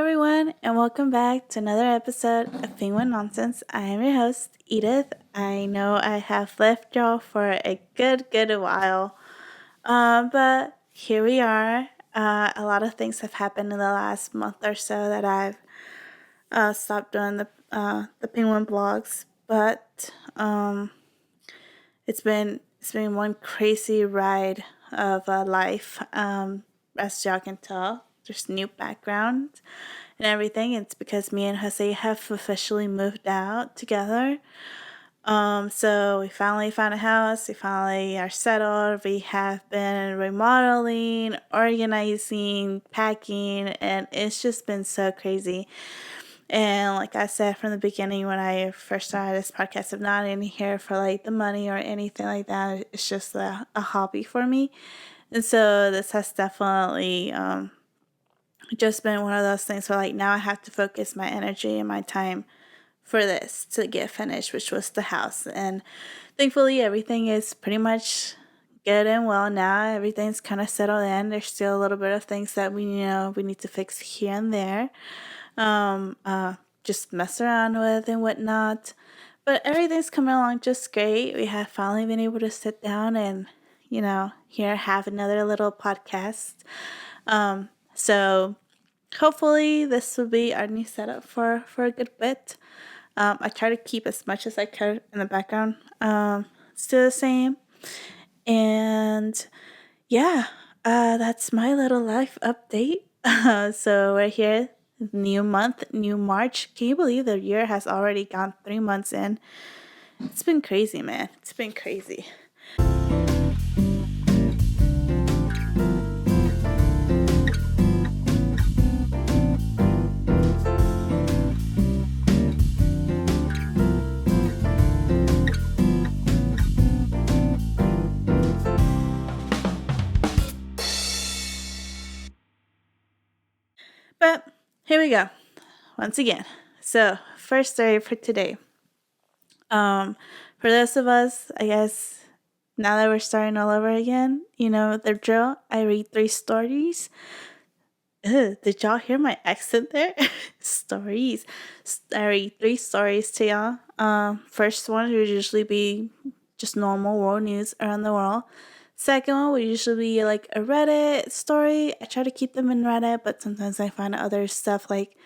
everyone, and welcome back to another episode of Penguin Nonsense. I am your host, Edith. I know I have left y'all for a good while, but here we are. A lot of things have happened in the last month or so that I've stopped doing the Penguin blogs, but it's been one crazy ride of life. As y'all can tell, there's new background and everything. It's because me and Jose have officially moved out together. So we finally found a house. We finally are settled. We have been remodeling, organizing, packing, and it's just been so crazy. And like I said from the beginning when I first started this podcast, I'm not in here for like the money or anything like that. It's just a hobby for me. And so this has definitely just been one of those things where like now I have to focus my energy and my time for this to get finished, which was the house. And thankfully everything is pretty much good and well now. Everything's kind of settled in. There's still a little bit of things that we need to fix here and there. Just mess around with and whatnot. But everything's coming along just great. We have finally been able to sit down and, here have another little podcast. So hopefully this will be our new setup for a good bit. I try to keep as much as I could in the background. Still the same. And yeah, that's my little life update. So we're here. New month, new March. Can you believe the year has already gone 3 months in? It's been crazy, man. It's been crazy. But here we go. Once again. So, first story for today. For those of us, I guess, now that we're starting all over again, the drill. I read 3 stories. Did y'all hear my accent there? Stories. I read 3 stories to y'all. First one would usually be just normal world news around the world. Second one would usually be like a Reddit story. I try to keep them in Reddit, but sometimes I find other stuff like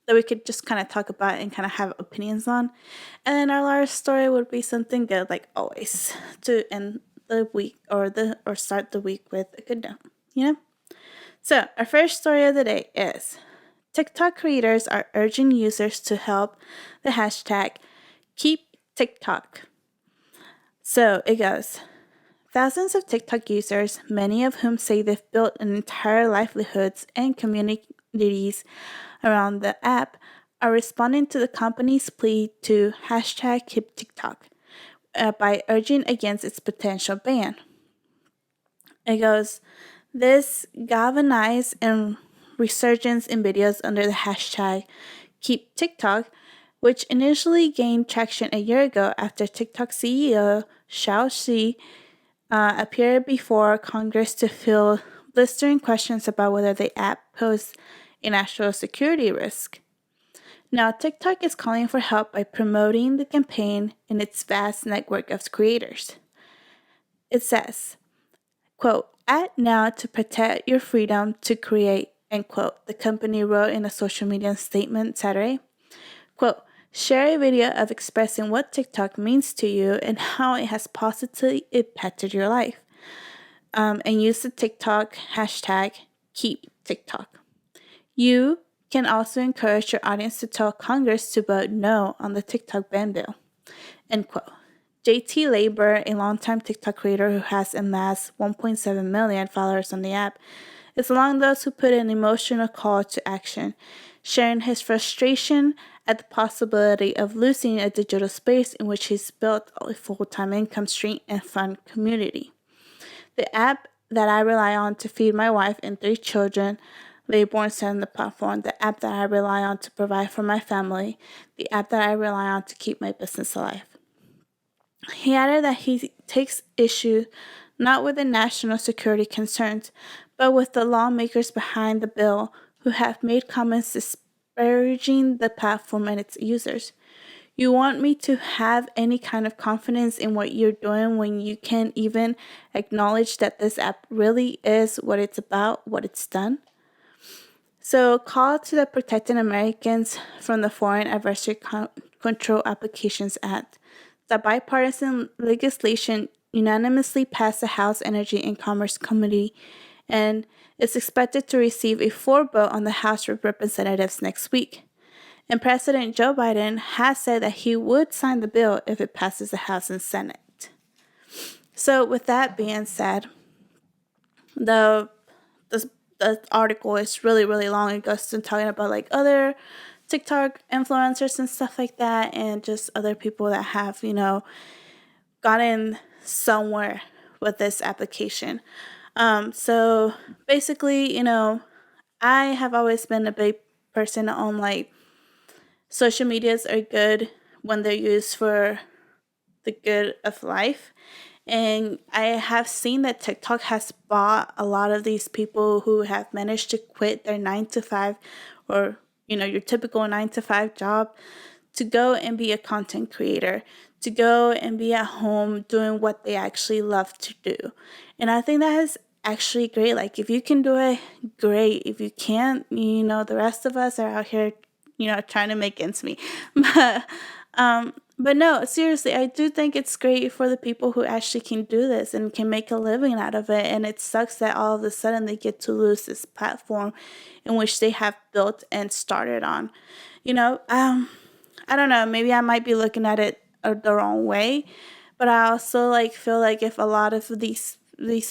that we could just kind of talk about and kind of have opinions on. And then our last story would be something good, like always, to end the week or start the week with a good note, So our first story of the day is TikTok creators are urging users to help the hashtag Keep TikTok. So it goes. Thousands of TikTok users, many of whom say they've built an entire livelihoods and communities around the app, are responding to the company's plea to hashtag Keep TikTok by urging against its potential ban. It goes, this galvanized and resurgence in videos under the hashtag Keep TikTok, which initially gained traction a year ago after TikTok CEO Xiao Xi appeared before Congress to field blistering questions about whether the app posed a national security risk. Now, TikTok is calling for help by promoting the campaign in its vast network of creators. It says, quote, act now to protect your freedom to create, end quote, the company wrote in a social media statement Saturday. Quote, share a video of expressing what TikTok means to you and how it has positively impacted your life. And use the TikTok hashtag KeepTikTok. You can also encourage your audience to tell Congress to vote no on the TikTok ban bill. End quote. JT Labor, a longtime TikTok creator who has amassed 1.7 million followers on the app, is among those who put an emotional call to action, sharing his frustration at the possibility of losing a digital space in which he's built a full-time income stream and fun community. The app that I rely on to feed my wife and 3 children, Layborn said on the platform, the app that I rely on to provide for my family, the app that I rely on to keep my business alive. He added that he takes issue not with the national security concerns, but with the lawmakers behind the bill who have made comments disparaging the platform and its users. You want me to have any kind of confidence in what you're doing when you can't even acknowledge that this app really is what it's about, what it's done? So, call to the Protecting Americans from the Foreign Adversary Control Applications Act. The bipartisan legislation unanimously passed the House Energy and Commerce Committee and is expected to receive a floor vote on the House of Representatives next week. And President Joe Biden has said that he would sign the bill if it passes the House and Senate. So, with that being said, the article is really, really long. It goes to talking about like other TikTok influencers and stuff like that, and just other people that have, gotten somewhere with this application. So basically, I have always been a big person on like social medias are good when they're used for the good of life. And I have seen that TikTok has bought a lot of these people who have managed to quit their 9 to 5 or, your typical 9 to 5 job to go and be a content creator, to go and be at home doing what they actually love to do. And I think that is actually great. Like, if you can do it, great. If you can't, the rest of us are out here, trying to make ends meet. But no, seriously, I do think it's great for the people who actually can do this and can make a living out of it. And it sucks that all of a sudden they get to lose this platform in which they have built and started on. I don't know, maybe I might be looking at it the wrong way, but I also feel like if a lot of these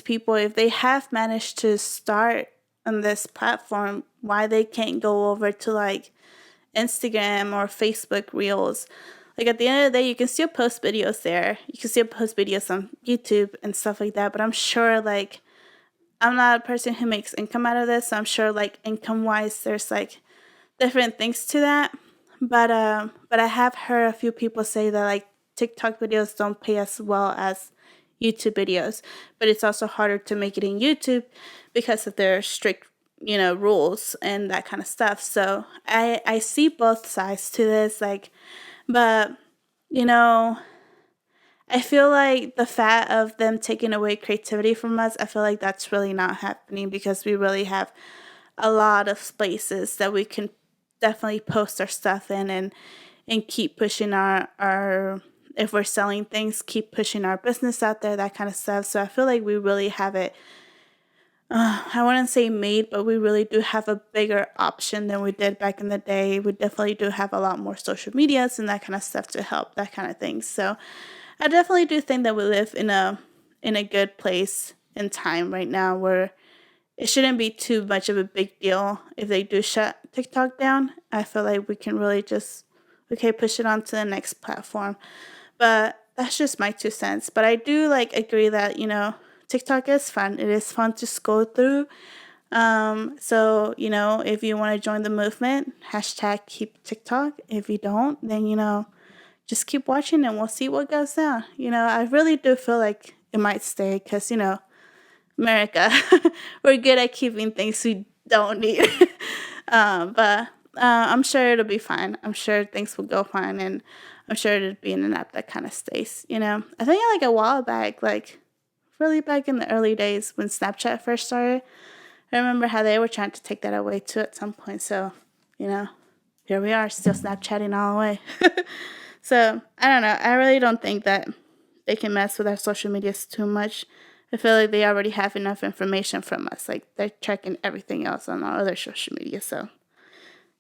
people, if they have managed to start on this platform, why they can't go over to Instagram or Facebook Reels. Like, at the end of the day, you can still post videos there. You can still post videos on YouTube and stuff like that. But I'm sure, I'm not a person who makes income out of this. So I'm sure, income-wise, there's, different things to that. But I have heard a few people say that, TikTok videos don't pay as well as YouTube videos. But it's also harder to make it in YouTube because of their strict rules and that kind of stuff. So I see both sides to this, but I feel like the fact of them taking away creativity from us, I feel like that's really not happening because we really have a lot of spaces that we can definitely post our stuff in and keep pushing our if we're selling things, keep pushing our business out there, that kind of stuff. So I feel like we really have it I wouldn't say made, but we really do have a bigger option than we did back in the day. We definitely do have a lot more social medias and that kind of stuff to help, that kind of thing. So I definitely do think that we live in a good place in time right now where it shouldn't be too much of a big deal if they do shut TikTok down. I feel like we can really just, push it on to the next platform. But that's just my 2 cents. But I do agree that, TikTok is fun. It is fun to scroll through. So, if you want to join the movement, hashtag keep TikTok. If you don't, then, just keep watching and we'll see what goes down. I really do feel like it might stay because, America, we're good at keeping things we don't need. But I'm sure it'll be fine. I'm sure things will go fine. And I'm sure it'll be in an app that kind of stays, I think a while back, really back in the early days when Snapchat first started, I remember how they were trying to take that away too at some point. So, here we are still Snapchatting all the way. So, I don't know. I really don't think that they can mess with our social medias too much. I feel like they already have enough information from us. They're checking everything else on our other social media. So,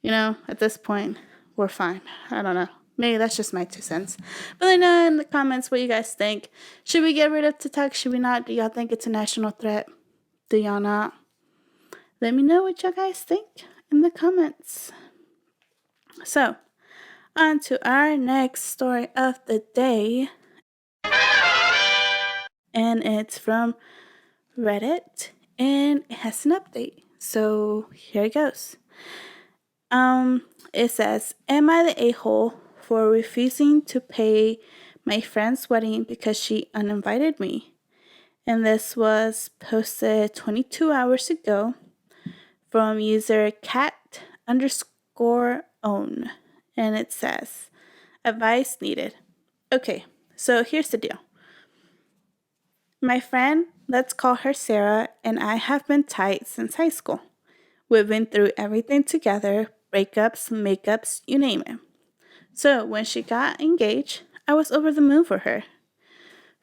at this point, we're fine. I don't know. Maybe that's just my 2 cents. But let me know in the comments what you guys think. Should we get rid of TikTok? Should we not? Do y'all think it's a national threat? Do y'all not? Let me know what y'all guys think in the comments. So, on to our next story of the day. And it's from Reddit. And it has an update. So, here it goes. It says, am I the a-hole for refusing to pay my friend's wedding because she uninvited me? And this was posted 22 hours ago from user cat underscore own. And it says, advice needed. Okay, so here's the deal. My friend, let's call her Sarah, and I have been tight since high school. We've been through everything together, breakups, makeups, you name it. So when she got engaged, I was over the moon for her.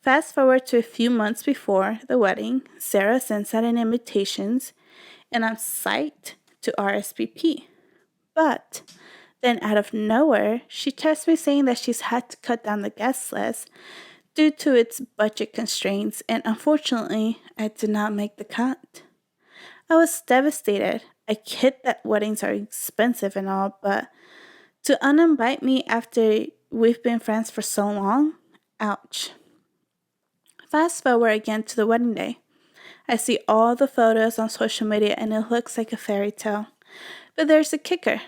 Fast forward to a few months before the wedding, Sarah sends out an invitations, and I'm psyched to RSVP. But then out of nowhere, she texts me saying that she's had to cut down the guest list due to its budget constraints, and unfortunately, I did not make the cut. I was devastated. I get that weddings are expensive and all, but to uninvite me after we've been friends for so long? Ouch. Fast forward again to the wedding day. I see all the photos on social media and it looks like a fairy tale. But there's a kicker.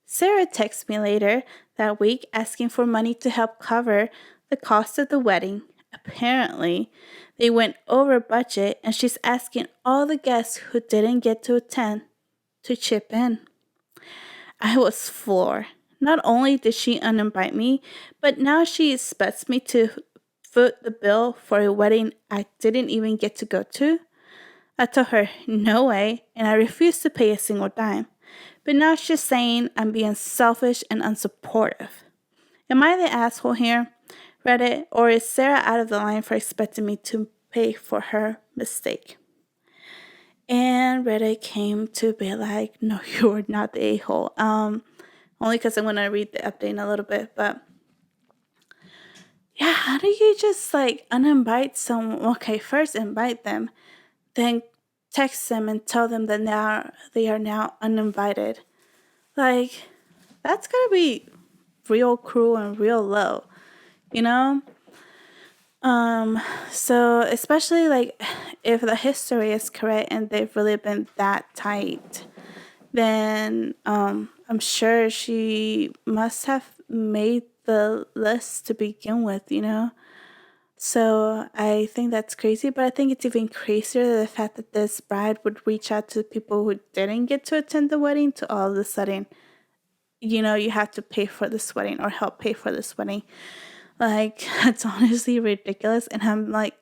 Sarah texts me later that week asking for money to help cover the cost of the wedding. Apparently, they went over budget and she's asking all the guests who didn't get to attend to chip in. I was floored. Not only did she uninvite me, but now she expects me to foot the bill for a wedding I didn't even get to go to. I told her, no way, and I refused to pay a single dime. But now she's saying I'm being selfish and unsupportive. Am I the asshole here, Reddit, or is Sarah out of the line for expecting me to pay for her mistake? And Reddit came to be like, no, you're not the a-hole. Only because I'm going to read the update in a little bit, but yeah, how do you just like uninvite someone? Okay, first invite them, then text them and tell them that now they are now uninvited. Like, that's gotta be real cruel and real low, you know? So especially like if the history is correct and they've really been that tight, then I'm sure she must have made the list to begin with, you know? So I think that's crazy, but I think it's even crazier the fact that this bride would reach out to people who didn't get to attend the wedding to all of a sudden, you know, you have to pay for this wedding or help pay for this wedding. Like, it's honestly ridiculous. And I'm like,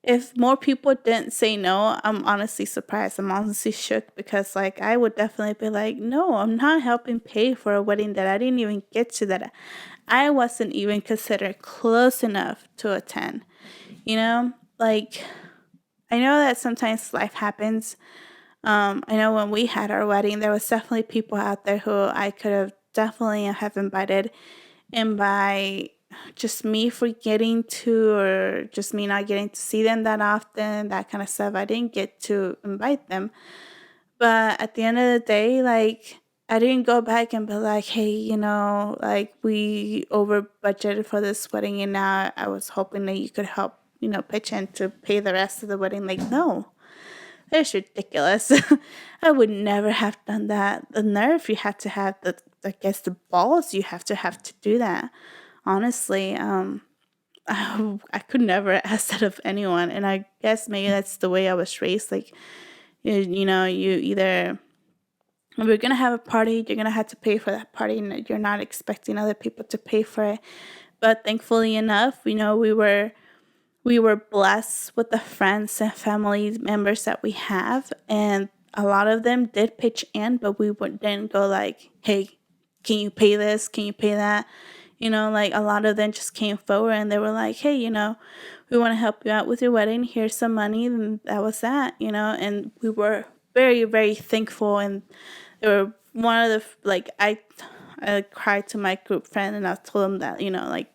if more people didn't say no, I'm honestly surprised. I'm honestly shook because, like, I would definitely be like, no, I'm not helping pay for a wedding that I didn't even get to, that I wasn't even considered close enough to attend. You know, like, I know that sometimes life happens. I know when we had our wedding, there was definitely people out there who I could have definitely have invited, and by just me forgetting to, or just me not getting to see them that often, that kind of stuff, I didn't get to invite them. But at the end of the day, like, I didn't go back and be like, hey, you know, like, we over budgeted for this wedding and now I was hoping that you could help, you know, pitch in to pay the rest of the wedding. Like, no, that's ridiculous. I would never have done that. The nerve you have to have, I guess the balls you have to do that. Honestly, I could never ask that of anyone. And I guess maybe that's the way I was raised. Like, you know, you either, if you're going to have a party, you're going to have to pay for that party, and you're not expecting other people to pay for it. But thankfully enough, you know, we were blessed with the friends and family members that we have, and a lot of them did pitch in, but we didn't go like, hey, can you pay this? Can you pay that? You know, like, a lot of them just came forward and they were like, hey, you know, we want to help you out with your wedding. Here's some money. And that was that, you know, and we were very, very thankful. And they were one of the, like, I cried to my group friend and I told them that, you know, like,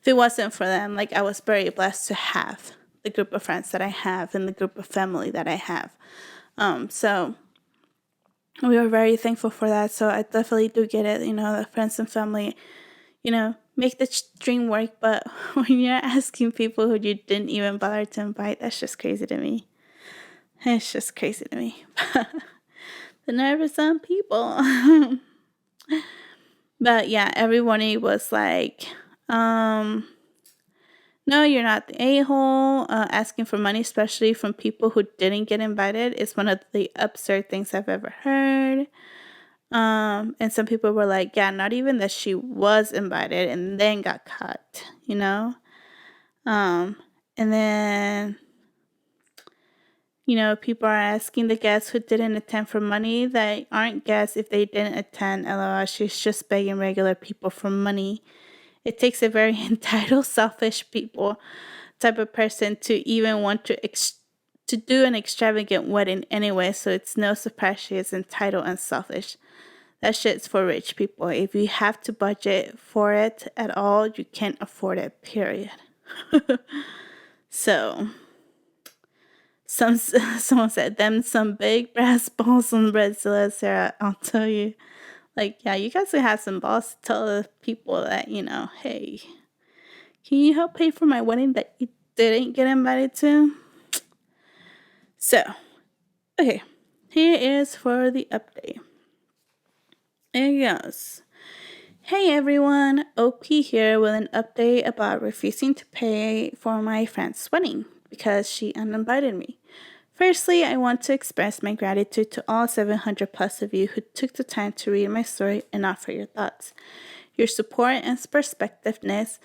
if it wasn't for them, like, I was very blessed to have the group of friends that I have and the group of family that I have. So we were very thankful for that. So I definitely do get it, you know, the friends and family, you know, make the dream work. But when you're asking people who you didn't even bother to invite, that's just crazy to me. It's just crazy to me. The nerve of some people. But yeah, everybody was like, No, you're not the a-hole. Asking for money, especially from people who didn't get invited, is one of the absurd things I've ever heard. And some people were like, yeah, not even that she was invited and then got cut, you know? And then, people are asking the guests who didn't attend for money that aren't guests if they didn't attend. LOL, she's just begging regular people for money. It takes a very entitled, selfish people type of person to even want to do an extravagant wedding anyway, so it's no surprise she is entitled and selfish. That shit's for rich people. If you have to budget for it at all, you can't afford it, period. So, someone said, them some big brass balls on Redzilla, Sarah. I'll tell you. Like, yeah, you guys would have some balls to tell the people that, hey, can you help pay for my wedding that you didn't get invited to? So, okay, here is for the update. It goes. Hey everyone, OP here with an update about refusing to pay for my friend's wedding because she uninvited me. Firstly, I want to express my gratitude to all 700 plus of you who took the time to read my story and offer your thoughts. Your support and perspectiveness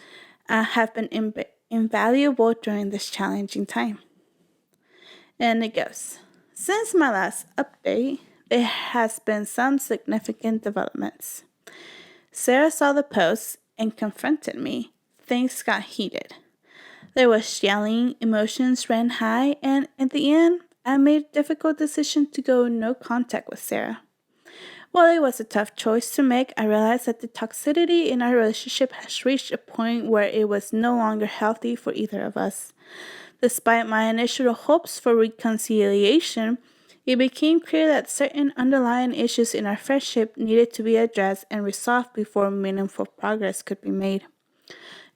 have been invaluable during this challenging time. And it goes, since my last update, there has been some significant developments. Sarah saw the post and confronted me. Things got heated. There was yelling, emotions ran high, and at the end, I made a difficult decision to go no contact with Sarah. While it was a tough choice to make, I realized that the toxicity in our relationship has reached a point where it was no longer healthy for either of us. Despite my initial hopes for reconciliation, it became clear that certain underlying issues in our friendship needed to be addressed and resolved before meaningful progress could be made.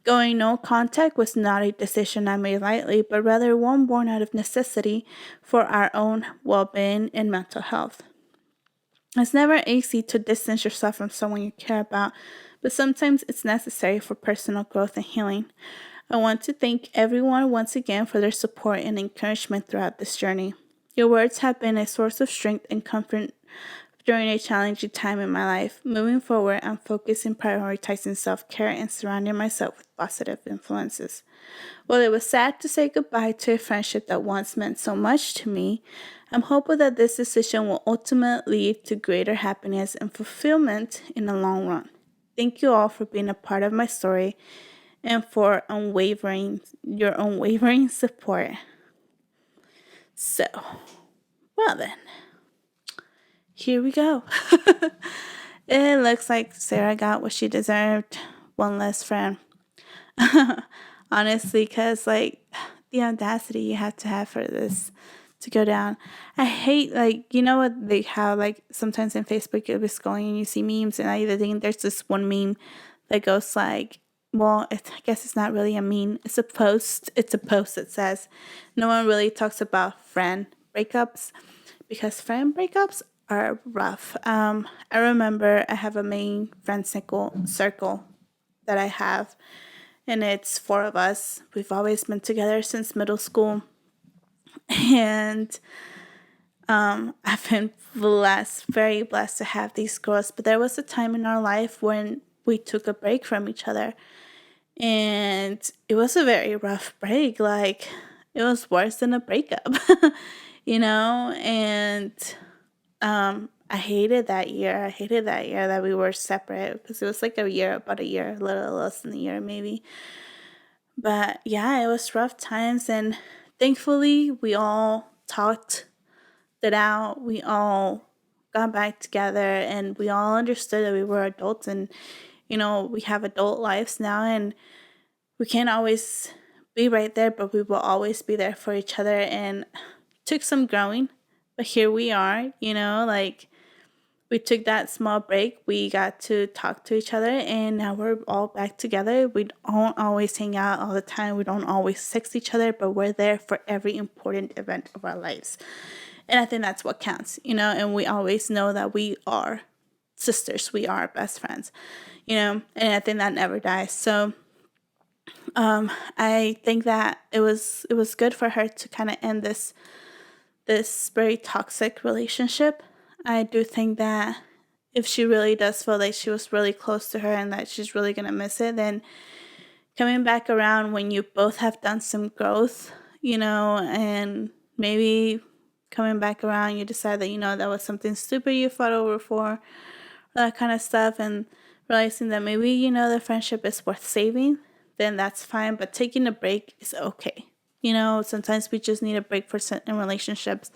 Going no contact was not a decision I made lightly, but rather one born out of necessity for our own well-being and mental health. It's never easy to distance yourself from someone you care about, but sometimes it's necessary for personal growth and healing. I want to thank everyone once again for their support and encouragement throughout this journey. Your words have been a source of strength and comfort during a challenging time in my life. Moving forward, I'm focused on prioritizing self-care and surrounding myself with positive influences. While it was sad to say goodbye to a friendship that once meant so much to me, I'm hopeful that this decision will ultimately lead to greater happiness and fulfillment in the long run. Thank you all for being a part of my story and for your unwavering support. So, well then, here we go. It looks like Sarah got what she deserved. One less friend. Honestly, because, the audacity you have to have for this to go down. I hate, what they have, sometimes in Facebook you'll be scrolling and you see memes, and I think there's this one meme that goes well, I guess it's not really a meme. It's a post. It's a post that says, no one really talks about friend breakups because friend breakups are rough. I remember I have a main friend circle that I have, and it's 4 of us. We've always been together since middle school, and I've been very blessed to have these girls. But there was a time in our life when we took a break from each other, and it was a very rough break. It was worse than a breakup, and I hated that year. I hated that year that we were separate because it was about a year, a little less than a year maybe. But yeah, it was rough times, and thankfully we all talked it out. We all got back together, and we all understood that we were adults, and we have adult lives now, and we can't always be right there, but we will always be there for each other. And took some growing, but here we are. We took that small break. We got to talk to each other, and now we're all back together. We don't always hang out all the time. We don't always text each other, but we're there for every important event of our lives. And I think that's what counts, and we always know that we are sisters. We are best friends, and I think that never dies. So I think that it was good for her to kind of end this very toxic relationship. I do think that if she really does feel like she was really close to her and that she's really gonna miss it, then coming back around when you both have done some growth, and maybe coming back around, you decide that that was something stupid you fought over for, that kind of stuff, and realizing that maybe the friendship is worth saving, then that's fine. But taking a break is okay. Sometimes we just need a break for certain relationships,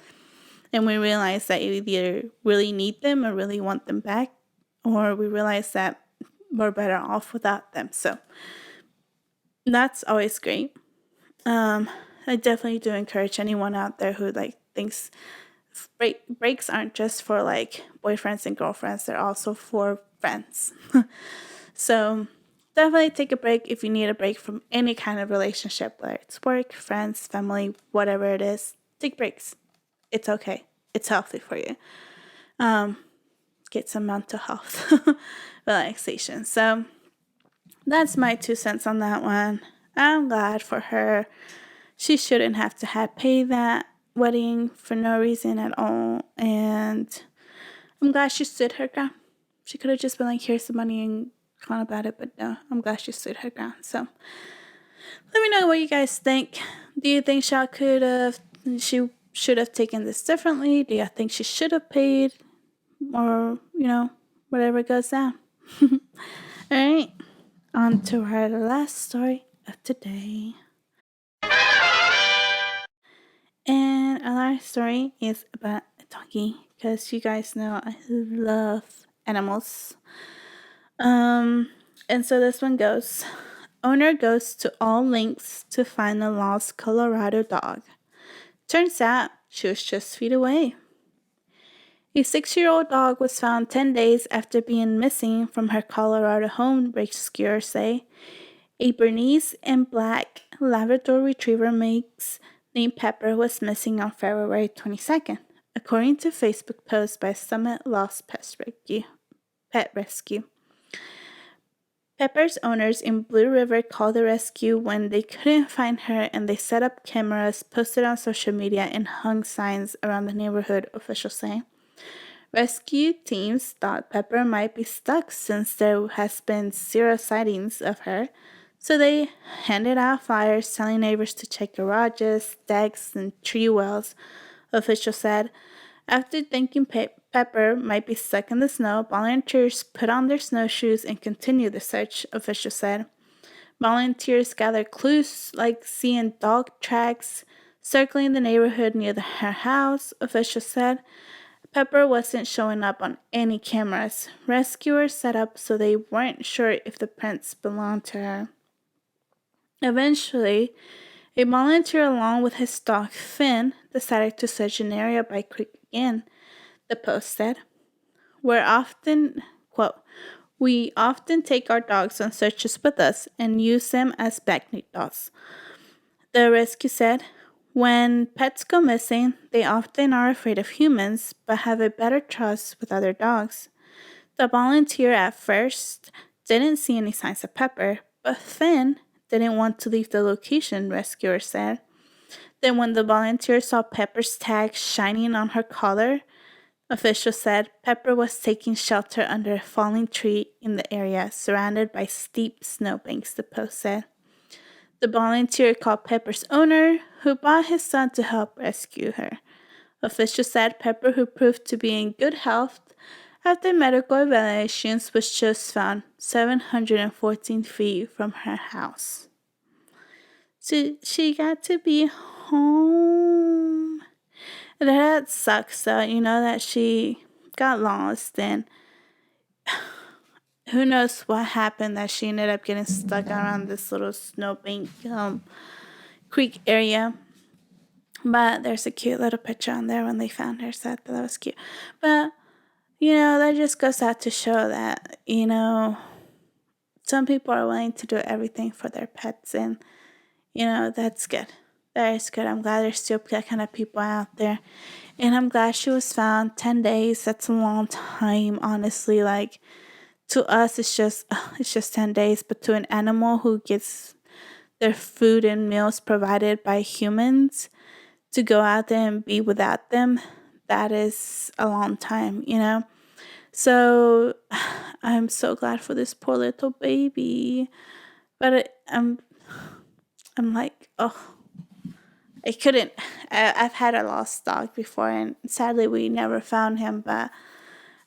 and we realize that we either really need them or really want them back, or we realize that we're better off without them. So that's always great. I definitely do encourage anyone out there who thinks breaks aren't just for boyfriends and girlfriends; they're also for friends. So definitely take a break if you need a break from any kind of relationship, whether it's work, friends, family, whatever it is. Take breaks. It's okay. It's healthy for you. Get some mental health relaxation. So that's my 2 cents on that one. I'm glad for her. She shouldn't have to have paid that wedding for no reason at all. And I'm glad she stood her ground. She could have just been like, here's the money and gone about it. But no, I'm glad she stood her ground. So let me know what you guys think. Do you think she should have taken this differently? Do you think she should have paid? Or, whatever goes down. All right. On to our last story of today. And our last story is about a doggy, because you guys know I love animals. And so this one goes. Owner goes to all lengths to find a lost Colorado dog. Turns out she was just feet away. A 6-year-old dog was found 10 days after being missing from her Colorado home, rescuers say. A Bernese and black Labrador Retriever mix named Pepper was missing on February 22nd, according to Facebook post by Summit Lost Pet Rescue. Pepper's owners in Blue River called the rescue when they couldn't find her, and they set up cameras, posted on social media, and hung signs around the neighborhood, officials say. Rescue teams thought Pepper might be stuck since there has been 0 sightings of her, so they handed out flyers telling neighbors to check garages, decks, and tree wells, officials said. After thinking Pepper might be stuck in the snow, volunteers put on their snowshoes and continued the search, officials said. Volunteers gathered clues like seeing dog tracks circling the neighborhood near her house, officials said. Pepper wasn't showing up on any cameras. Rescuers set up so they weren't sure if the prints belonged to her. Eventually, a volunteer along with his dog Finn decided to search an area by creek again, the post said. We often take our dogs on searches with us and use them as backup dogs, the rescue said. When pets go missing, they often are afraid of humans, but have a better trust with other dogs. The volunteer at first didn't see any signs of Pepper, but Finn didn't want to leave the location, rescuers said. Then when the volunteer saw Pepper's tag shining on her collar, officials said Pepper was taking shelter under a falling tree in the area, surrounded by steep snowbanks, the post said. The volunteer called Pepper's owner, who brought his son to help rescue her. Officials said Pepper, who proved to be in good health after medical evaluations, was just found 714 feet from her house. So she got to be home. That sucks, though, that she got lost, and who knows what happened, that she ended up getting stuck around this little snowbank creek area. But there's a cute little picture on there when they found her, so I thought that was cute. But, that just goes out to show that, some people are willing to do everything for their pets, and, that's good. That is good. I'm glad there's still that kind of people out there. And I'm glad she was found. 10 days, that's a long time, honestly. To us, it's just 10 days, but to an animal who gets their food and meals provided by humans to go out there and be without them, that is a long time, you know? So I'm so glad for this poor little baby. But I'm like, oh, I couldn't. I've had a lost dog before, and sadly we never found him, but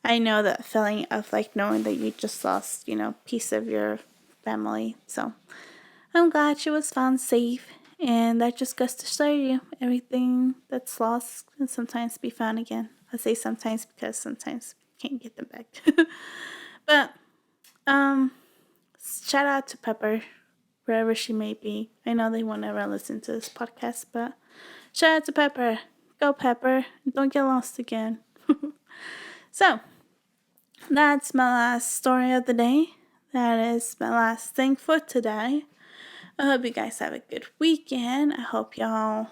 I know that feeling of like knowing that you just lost, piece of your family. So I'm glad she was found safe, and that just goes to show you everything that's lost can sometimes be found again. I say sometimes because sometimes you can't get them back. But shout out to Pepper, wherever she may be. I know they won't ever listen to this podcast, but shout out to Pepper. Go Pepper. Don't get lost again. So that's my last story of the day. That is my last thing for today. I hope you guys have a good weekend. I hope y'all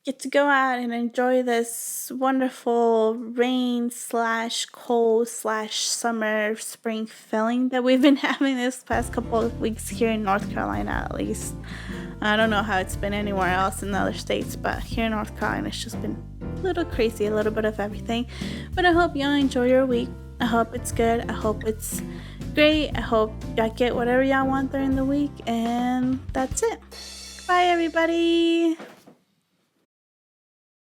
get to go out and enjoy this wonderful rain / cold / summer spring feeling that we've been having this past couple of weeks here in North Carolina, at least. I don't know how it's been anywhere else in the other states, but here in North Carolina it's just been a little crazy, a little bit of everything. But I hope y'all enjoy your week. I hope it's good. I hope it's great. I hope y'all get whatever y'all want during the week, and that's it. Bye everybody.